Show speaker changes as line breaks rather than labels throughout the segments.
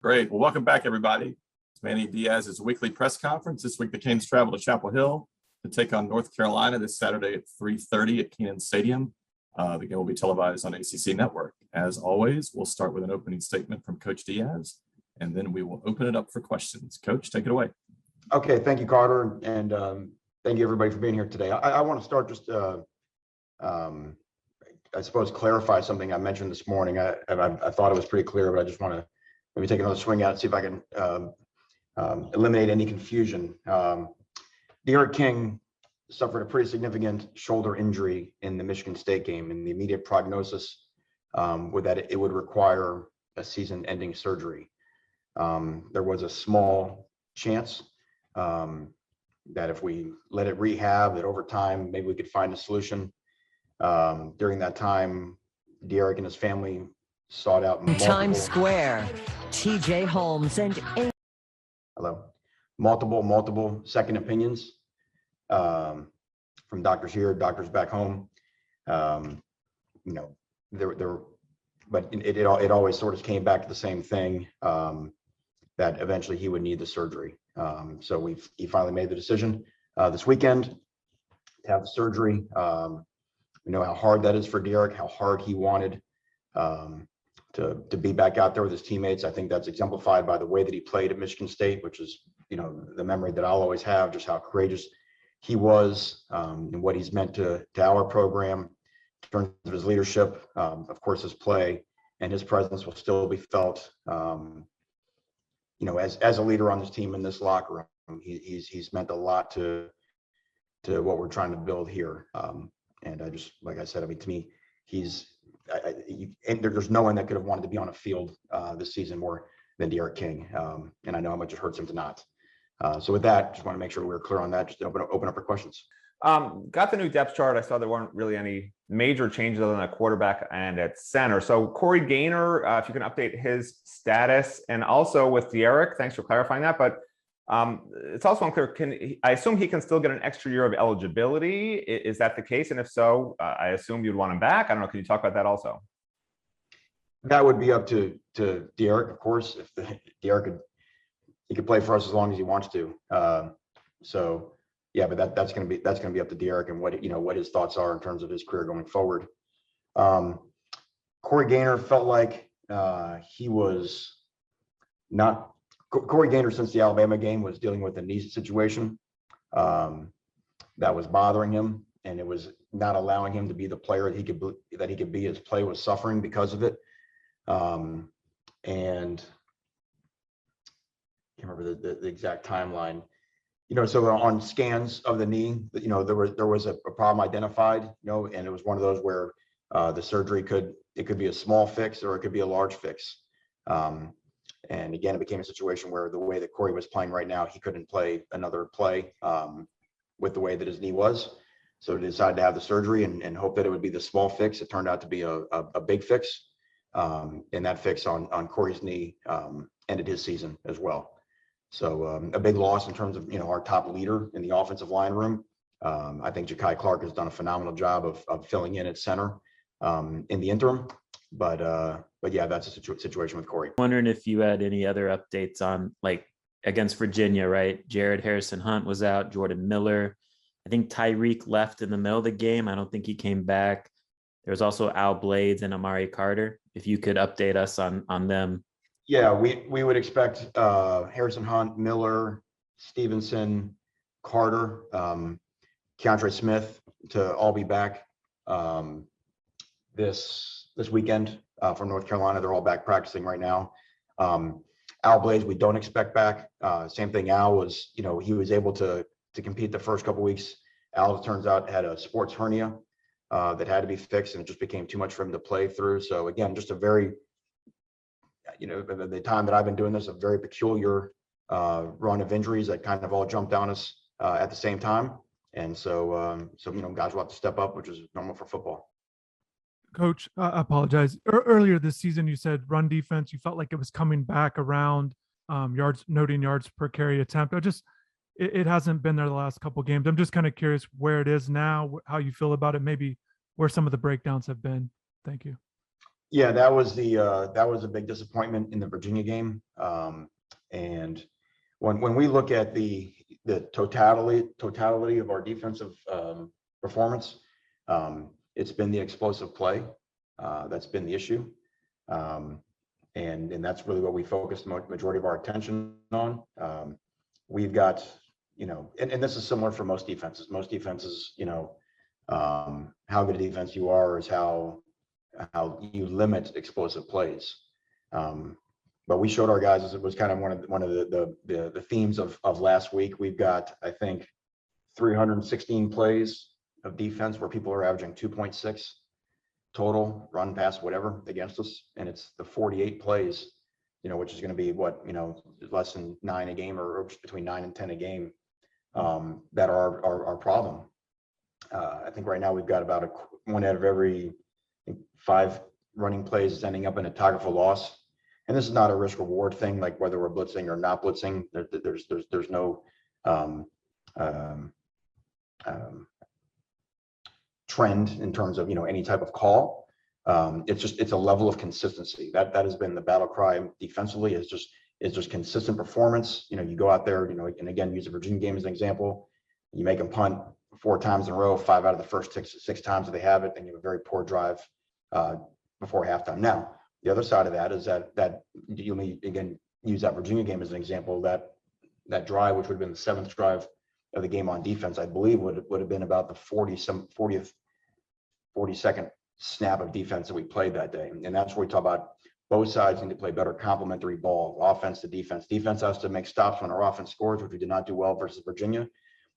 Great. Well, welcome back, everybody. It's Manny Diaz's weekly press conference. This week, the Canes travel to Chapel Hill to take on North Carolina this Saturday at 3:30 at Kenan Stadium. The game will be televised on ACC Network. As always, we'll start with an opening statement from Coach Diaz, and then we will open it up for questions. Coach, take it away.
Okay, thank you, Carter, and thank you, everybody, for being here today. I want to start just, I suppose, clarify something I mentioned this morning. I thought it was pretty clear, but I just want to maybe take another swing at it, see if I can eliminate any confusion. Dyke King suffered a pretty significant shoulder injury in the Michigan State game, and the immediate prognosis was that it would require a season-ending surgery. There was a small chance that if we let it rehab, that over time maybe we could find a solution. During that time, Dyke and his family sought out
Times Square, TJ Holmes and
multiple second opinions from doctors here, doctors back home. But it always sort of came back to the same thing, that eventually he would need the surgery. So he finally made the decision this weekend to have the surgery. We know how hard that is for Dyke, how hard he wanted to be back out there with his teammates. I think that's exemplified by the way that he played at Michigan State, which is, the memory that I'll always have, just how courageous he was, and what he's meant to our program in terms of his leadership. Of course, his play and his presence will still be felt, as a leader on this team in this locker room. He's meant a lot to what we're trying to build here. And I just, like I said, to me, there's no one that could have wanted to be on a field this season more than Dyke King. And I know how much it hurts him to not. So with that, just want to make sure we're clear on that. Just open up for questions.
Got the new depth chart. I saw there weren't really any major changes other than a quarterback and at center. So Corey Gaynor, if you can update his status, and also with Dyke, thanks for clarifying that. But it's also unclear. I assume he can still get an extra year of eligibility? Is that the case? And if so, I assume you'd want him back. I don't know. Can you talk about that also?
That would be up to Dyke, of course. If Dyke he could play for us as long as he wants to. So yeah, but that's going to be up to Dyke and what his thoughts are in terms of his career going forward. Corey Gaynor felt like he was not. Corey Gaynor, since the Alabama game, was dealing with a knee situation that was bothering him, and it was not allowing him to be the player that he could be. His play was suffering because of it, and I can't remember the exact timeline. So on scans of the knee, there was a problem identified, and it was one of those where the surgery could be a small fix or it could be a large fix. And again, it became a situation where the way that Corey was playing right now, he couldn't play another play with the way that his knee was. So he decided to have the surgery and hope that it would be the small fix. It turned out to be a big fix. And that fix on Corey's knee ended his season as well. So a big loss in terms of, our top leader in the offensive line room. I think Ja'Kai Clark has done a phenomenal job of filling in at center in the interim. But yeah, that's a situation with Corey.
Wondering if you had any other updates on, like, against Virginia, right? Jared Harrison Hunt was out, Jordan Miller. I think Tyreek left in the middle of the game. I don't think he came back. There was also Al Blades and Amari Carter. If you could update us on them.
Yeah, we would expect Harrison Hunt, Miller, Stevenson, Carter, Keontre Smith to all be back this weekend from North Carolina. They're all back practicing right now. Al Blades, we don't expect back. Same thing. Al was, he was able to compete the first couple weeks. Al, it turns out, had a sports hernia that had to be fixed, and it just became too much for him to play through. So again, just a very, the time that I've been doing this, a very peculiar run of injuries that kind of all jumped on us at the same time. And so guys will have to step up, which is normal for football.
Coach, I apologize. Earlier this season, you said run defense, you felt like it was coming back around, yards per carry attempt. It hasn't been there the last couple of games. I'm just kind of curious where it is now, how you feel about it, maybe where some of the breakdowns have been. Thank you.
Yeah, that was a big disappointment in the Virginia game. And when we look at the totality of our defensive performance, it's been the explosive play that's been the issue. And that's really what we focused the majority of our attention on. We've got, and this is similar for most defenses. Most defenses, how good a defense you are is how you limit explosive plays. But we showed our guys, as it was kind of one of the themes of last week. We've got, I think, 316 plays of defense where people are averaging 2.6 total run, pass, whatever against us, and it's the 48 plays, which is going to be less than 9 a game, or between 9 and 10 a game, that are our problem. I think right now we've got about one out of every 5 running plays is ending up in a tackle for loss. And this is not a risk reward thing, like whether we're blitzing or not blitzing. There's no trend in terms of any type of call. It's a level of consistency that has been the battle cry defensively. Is just consistent performance. You go out there, and again, use the Virginia game as an example. You make them punt 4 times in a row, 5 out of the first 6 times that they have it, and you have a very poor drive before halftime. Now, the other side of that is that you may again use that Virginia game as an example. That drive, which would have been the 7th drive of the game on defense, I believe would have been about the 42nd snap of defense that we played that day. And that's where we talk about both sides need to play better complementary ball, offense to defense. Defense has to make stops when our offense scores, which we did not do well versus Virginia.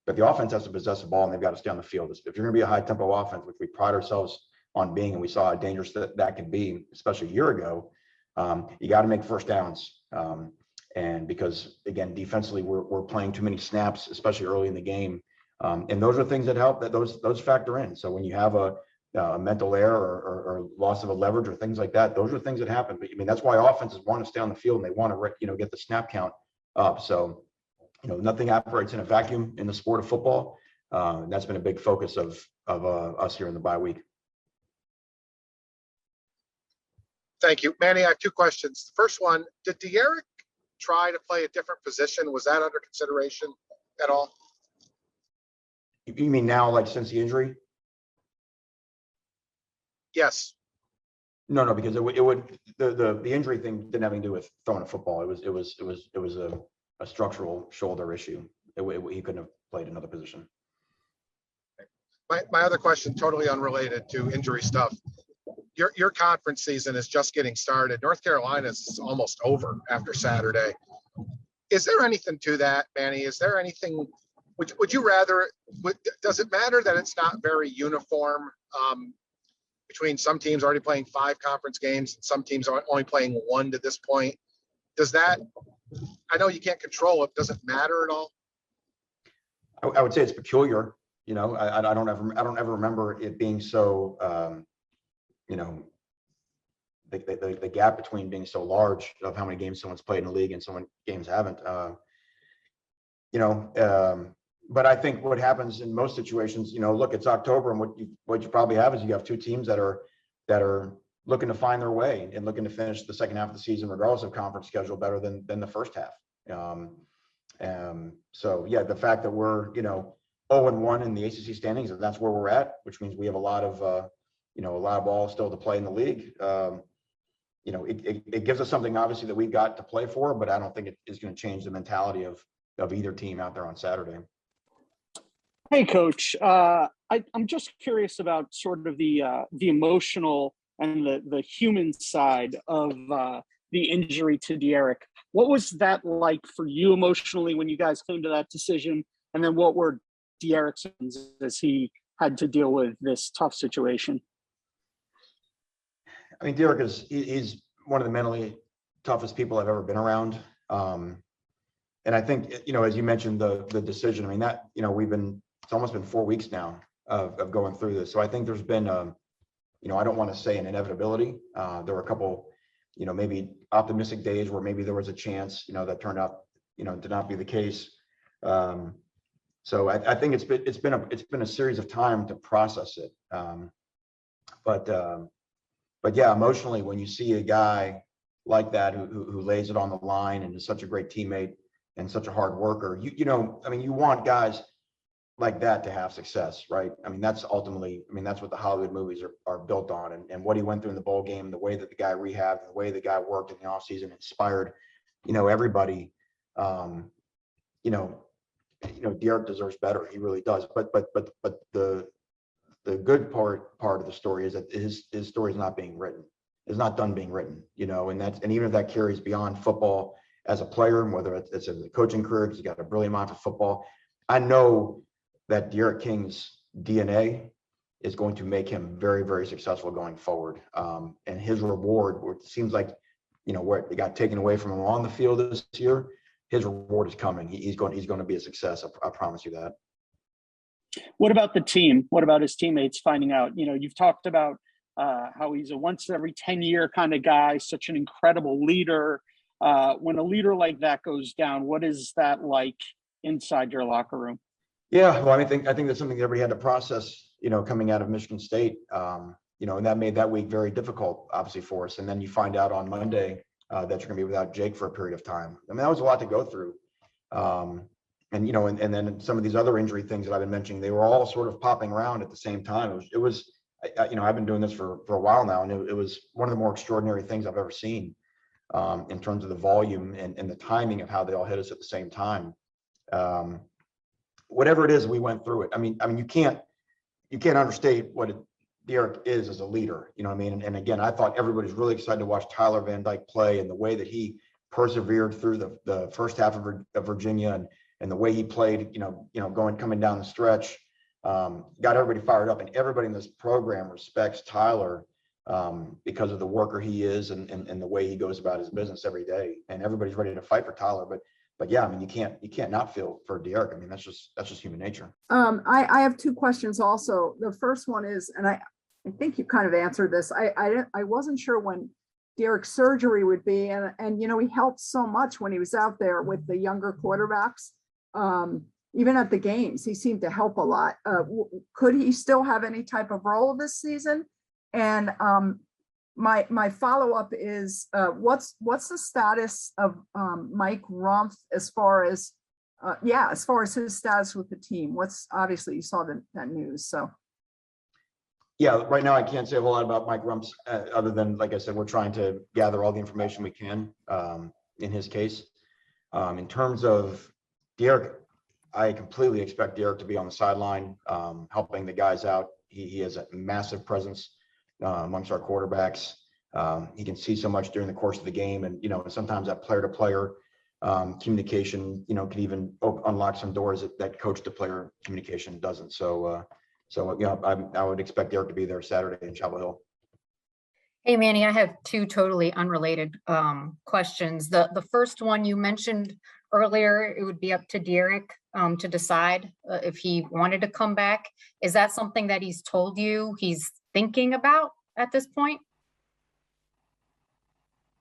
But the offense has to possess the ball, and they've got to stay on the field. If you're going to be a high-tempo offense, which we pride ourselves on being, and we saw how dangerous that could be, especially a year ago, you got to make first downs. And because, again, defensively, we're playing too many snaps, especially early in the game. And those are things that help, that those factor in. So when you have a mental error or loss of a leverage or things like that, those are things that happen. But I mean, that's why offenses want to stay on the field, and they want to get the snap count up. So nothing operates in a vacuum in the sport of football. And that's been a big focus of us here in the bye week.
Thank you. Manny, I have 2 questions. The first one, did Dyke try to play a different position? Was that under consideration at all?
You mean now, like since the injury?
Yes.
No, because the injury thing didn't have anything to do with throwing a football. It was a structural shoulder issue. He couldn't have played another position.
My other question, totally unrelated to injury stuff. Your conference season is just getting started. North Carolina is almost over after Saturday. Is there anything to that, Manny? Is there anything? Would you rather? Does it matter that it's not very uniform between some teams already playing 5 conference games and some teams are only playing 1 to this point? Does that? I know you can't control it. Does it matter at all?
I would say it's peculiar. I don't ever remember it being so. The gap between being so large of how many games someone's played in the league and so many games haven't. But I think what happens in most situations, look, it's October, and what you probably have is you have 2 teams that are looking to find their way and looking to finish the second half of the season, regardless of conference schedule, better than the first half. So yeah, the fact that we're 0-1 in the ACC standings, and that's where we're at, which means we have a lot of ball still to play in the league. It gives us something obviously that we've got to play for, but I don't think it is going to change the mentality of either team out there on Saturday.
Hey, Coach. I'm just curious about sort of the emotional and the human side of the injury to Dyke. What was that like for you emotionally when you guys came to that decision? And then what were Dyke's as he had to deal with this tough situation?
I mean, Dyke he's one of the mentally toughest people I've ever been around. And I think, as you mentioned, the decision, I mean, that, it's almost been 4 weeks now of going through this. So I think there's been, I don't want to say an inevitability. There were a couple, maybe optimistic days where maybe there was a chance, that turned out, to not be the case. So I think it's been a series of time to process it. But but yeah, emotionally, when you see a guy like that who lays it on the line and is such a great teammate and such a hard worker, I mean, you want guys like that to have success, right? I mean, that's ultimately, I mean, that's what the Hollywood movies are built on. And what he went through in the bowl game, the way that the guy rehabbed, the way the guy worked in the offseason inspired, everybody. You know, Derek deserves better. He really does. But the good part of the story is that his story is not being written. It's not done being written, and even if that carries beyond football as a player, whether it's in the coaching career, because he got a brilliant mind for football. I know that Derek King's DNA is going to make him very, very successful going forward. And his reward, it seems like, where it got taken away from him on the field this year, his reward is coming. He's going to be a success. I promise you that.
What about the team? What about his teammates finding out? You've talked about how he's a once every 10-year kind of guy, such an incredible leader. When a leader like that goes down, what is that like inside your locker room?
Yeah, well, I think that's something that everybody had to process, coming out of Michigan State, and that made that week very difficult, obviously, for us. And then you find out on Monday that you're going to be without Jake for a period of time. I mean, that was a lot to go through. And then some of these other injury things that I've been mentioning, they were all sort of popping around at the same time. It was I've been doing this for a while now, and it was one of the more extraordinary things I've ever seen in terms of the volume and the timing of how they all hit us at the same time. Whatever it is, we went through it. I mean, you can't understate what Derek is as a leader. You know what I mean? And again, I thought everybody's really excited to watch Tyler Van Dyke play, and the way that he persevered through the first half of Virginia and the way he played, coming down the stretch, got everybody fired up, and everybody in this program respects Tyler because of the worker he is and the way he goes about his business every day. And everybody's ready to fight for Tyler, but yeah, I mean, you can't not feel for Derek. I mean, that's just human nature.
I have two questions also. The first one is, and I think you kind of answered this. I wasn't sure when Derek's surgery would be, and he helped so much when he was out there with the younger quarterbacks. Even at the games, he seemed to help a lot. Could he still have any type of role this season? And my follow-up is what's the status of Mike Rumph as far as his status with the team? Obviously you saw that news, so.
Yeah, right now I can't say a whole lot about Mike Rumph other than, like I said, we're trying to gather all the information we can in his case. In terms of Derek, I completely expect Derek to be on the sideline helping the guys out. He has a massive presence amongst our quarterbacks. He can see so much during the course of the game, and sometimes that player-to-player communication, can even unlock some doors that coach-to-player communication doesn't. So I would expect Derek to be there Saturday in Chapel Hill.
Hey, Manny, I have two totally unrelated questions. The first one you mentioned earlier, it would be up to Derek to decide if he wanted to come back. Is that something that he's told you he's thinking about at this point?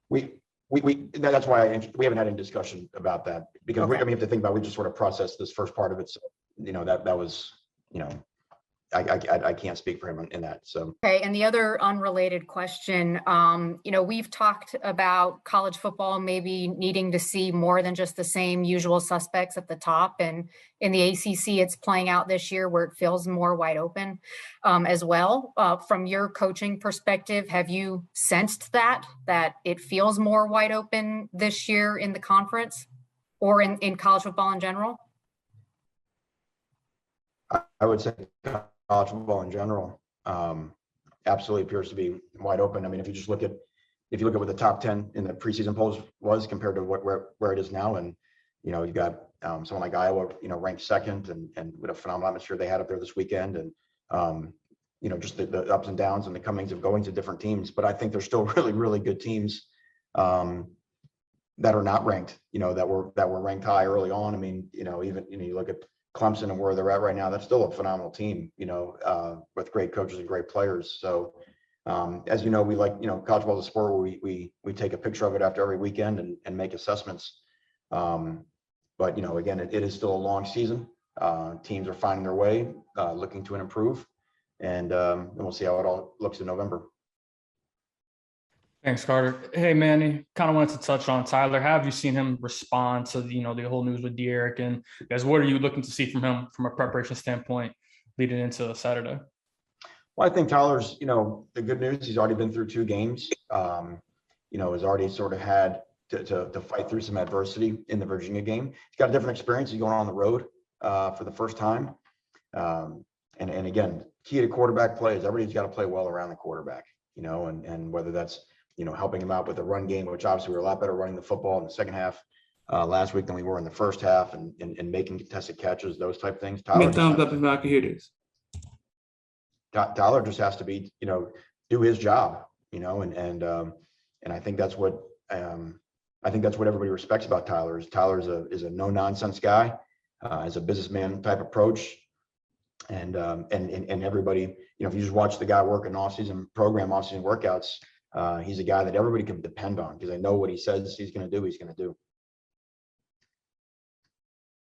That's why we haven't had any discussion about that, because we have to think about, we just sort of processed this first part of it. So, that was, I can't speak for him in that. So. Okay.
And the other unrelated question, we've talked about college football maybe needing to see more than just the same usual suspects at the top. And in the ACC, it's playing out this year where it feels more wide open as well. From your coaching perspective, have you sensed that it feels more wide open this year in the conference or in college football in general?
I would say college football in general absolutely appears to be wide open. I mean, if you look at what the top 10 in the preseason polls was compared to where it is now, and you got someone like Iowa, ranked second, and with a phenomenal atmosphere they had up there this weekend, and just the ups and downs and the comings and goings of different teams. But I think there's still really, really good teams that are not ranked, that were ranked high early on. I mean, even you look at Clemson and where they're at right now, that's still a phenomenal team, with great coaches and great players. So, as we like, college football is a sport where we take a picture of it after every weekend and make assessments. But, again, it is still a long season. Teams are finding their way, looking to improve, and we'll see how it all looks in November.
Thanks, Carter. Hey, Manny, kind of wanted to touch on Tyler. How have you seen him respond to, the whole news with Derek? And guys, what are you looking to see from him from a preparation standpoint leading into Saturday?
Well, I think Tyler's, the good news, he's already been through 2 games. Has already sort of had to fight through some adversity in the Virginia game. He's got a different experience. He's going on the road for the first time. And again, key to quarterback play is everybody's got to play well around the quarterback, and whether that's, helping him out with the run game, which obviously we were a lot better running the football in the second half last week than we were in the first half, and making contested catches, those type of things. Tyler just has to be, do his job, and I think that's what everybody respects about Tyler. Is a no nonsense guy, has a businessman type approach, and everybody, if you just watch the guy work in off-season program, off-season workouts, he's a guy that everybody can depend on because they know what he says he's going to do, he's going to do.